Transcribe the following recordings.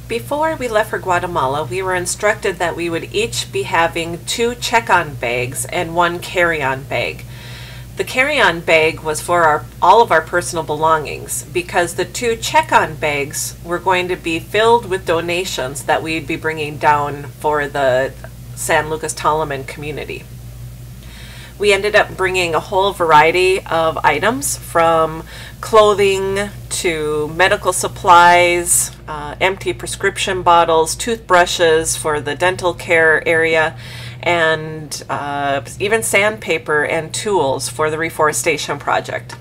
Before we left for Guatemala, we were instructed that we would each be having 2 check-on bags and 1 carry-on bag. The carry-on bag was for all of our personal belongings because the 2 check-on bags were going to be filled with donations that we'd be bringing down for the San Lucas Toloman community. We ended up bringing a whole variety of items from clothing to medical supplies, empty prescription bottles, toothbrushes for the dental care area, and even sandpaper and tools for the reforestation project.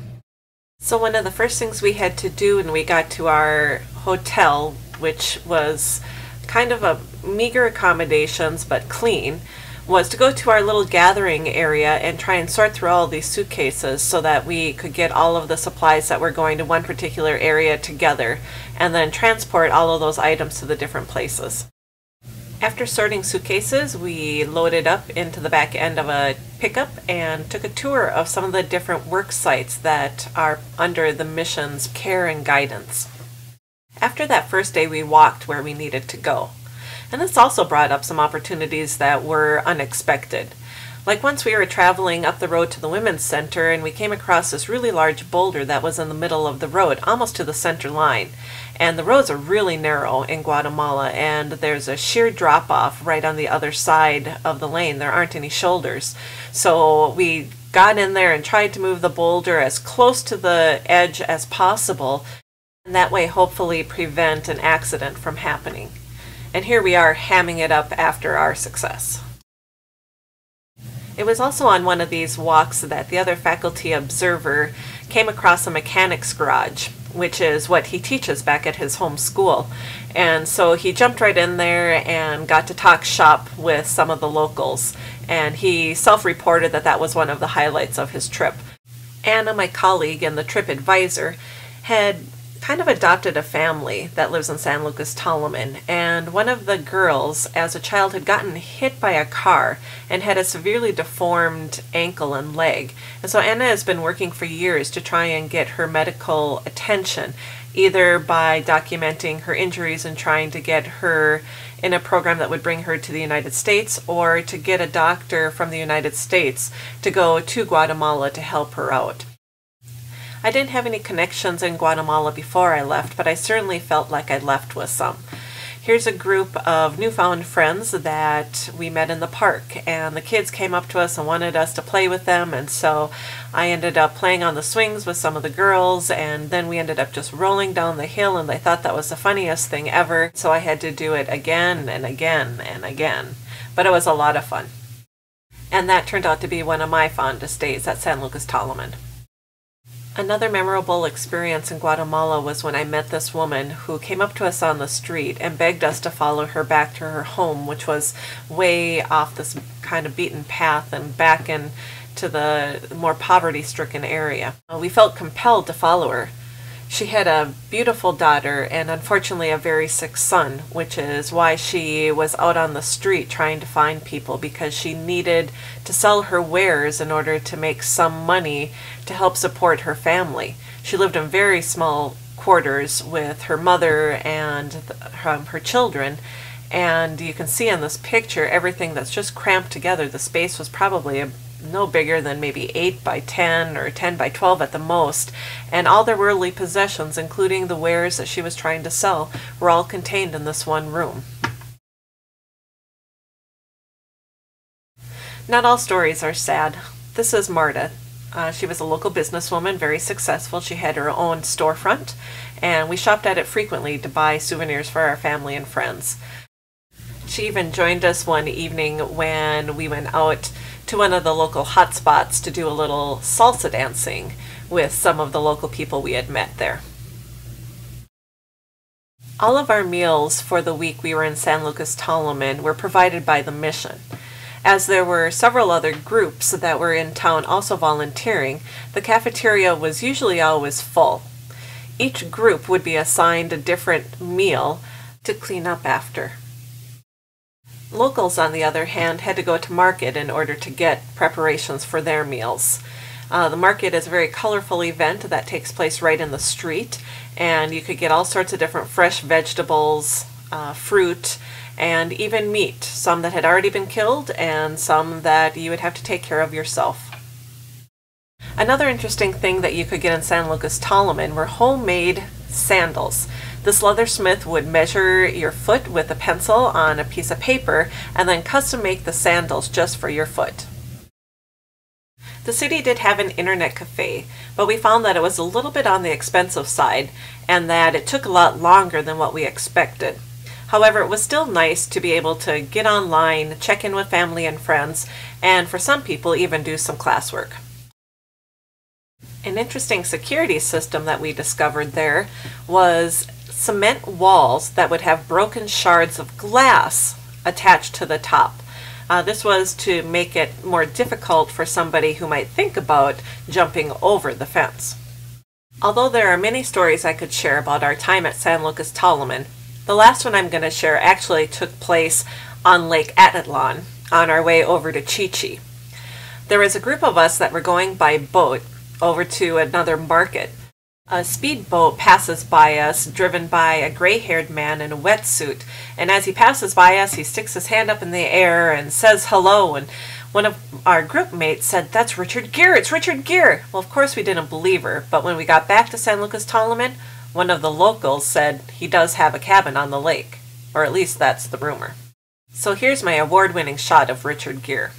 So one of the first things we had to do when we got to our hotel, which was kind of a meager accommodations but clean, was to go to our little gathering area and try and sort through all these suitcases so that we could get all of the supplies that were going to one particular area together and then transport all of those items to the different places. After sorting suitcases, we loaded up into the back end of a pickup and took a tour of some of the different work sites that are under the mission's care and guidance. After that first day, we walked where we needed to go. And this also brought up some opportunities that were unexpected. Like once we were traveling up the road to the Women's Center and we came across this really large boulder that was in the middle of the road, almost to the center line. And the roads are really narrow in Guatemala and there's a sheer drop-off right on the other side of the lane. There aren't any shoulders. So we got in there and tried to move the boulder as close to the edge as possible, and that way hopefully prevent an accident from happening. And here we are hamming it up after our success. It was also on one of these walks that the other faculty observer came across a mechanic's garage, which is what he teaches back at his home school. And so he jumped right in there and got to talk shop with some of the locals. And he self-reported that that was one of the highlights of his trip. Anna, my colleague and the trip advisor, had kind of adopted a family that lives in San Lucas Toloman, and one of the girls as a child had gotten hit by a car and had a severely deformed ankle and leg. And so Anna has been working for years to try and get her medical attention, either by documenting her injuries and trying to get her in a program that would bring her to the United States, or to get a doctor from the United States to go to Guatemala to help her out. I didn't have any connections in Guatemala before I left, but I certainly felt like I left with some. Here's a group of newfound friends that we met in the park, and the kids came up to us and wanted us to play with them, and so I ended up playing on the swings with some of the girls, and then we ended up just rolling down the hill, and they thought that was the funniest thing ever, so I had to do it again and again and again. But it was a lot of fun. And that turned out to be one of my fondest days at San Lucas Toloman. Another memorable experience in Guatemala was when I met this woman who came up to us on the street and begged us to follow her back to her home, which was way off this kind of beaten path and back into the more poverty-stricken area. We felt compelled to follow her. She had a beautiful daughter and unfortunately a very sick son, which is why she was out on the street trying to find people, because she needed to sell her wares in order to make some money to help support her family. She lived in very small quarters with her mother and her children, and you can see in this picture everything that's just cramped together. The space was probably no bigger than maybe 8 by 10 or 10 by 12 at the most, and all their worldly possessions, including the wares that she was trying to sell, were all contained in this one room. Not all stories are sad. This is Marta. She was a local businesswoman, very successful. She had her own storefront, and we shopped at it frequently to buy souvenirs for our family and friends. She even joined us one evening when we went out to one of the local hotspots to do a little salsa dancing with some of the local people we had met there. All of our meals for the week we were in San Lucas Toloman were provided by the mission. As there were several other groups that were in town also volunteering, the cafeteria was usually always full. Each group would be assigned a different meal to clean up after. Locals, on the other hand, had to go to market in order to get preparations for their meals. The market is a very colorful event that takes place right in the street, and you could get all sorts of different fresh vegetables, fruit, and even meat, some that had already been killed and some that you would have to take care of yourself. Another interesting thing that you could get in San Lucas Tolleman were homemade sandals. This leathersmith would measure your foot with a pencil on a piece of paper and then custom make the sandals just for your foot. The city did have an internet cafe, but we found that it was a little bit on the expensive side and that it took a lot longer than what we expected. However, it was still nice to be able to get online, check in with family and friends, and for some people even do some classwork. An interesting security system that we discovered there was cement walls that would have broken shards of glass attached to the top. This was to make it more difficult for somebody who might think about jumping over the fence. Although there are many stories I could share about our time at San Lucas Tolleman, the last one I'm going to share actually took place on Lake Atitlan on our way over to Chi-Chi. There was a group of us that were going by boat over to another market. A speedboat passes by us, driven by a gray-haired man in a wetsuit, and as he passes by us, he sticks his hand up in the air and says hello, and one of our group mates said, "That's Richard Gere, it's Richard Gere!" Well, of course we didn't believe her, but when we got back to San Lucas Tolleman, one of the locals said he does have a cabin on the lake, or at least that's the rumor. So here's my award-winning shot of Richard Gere.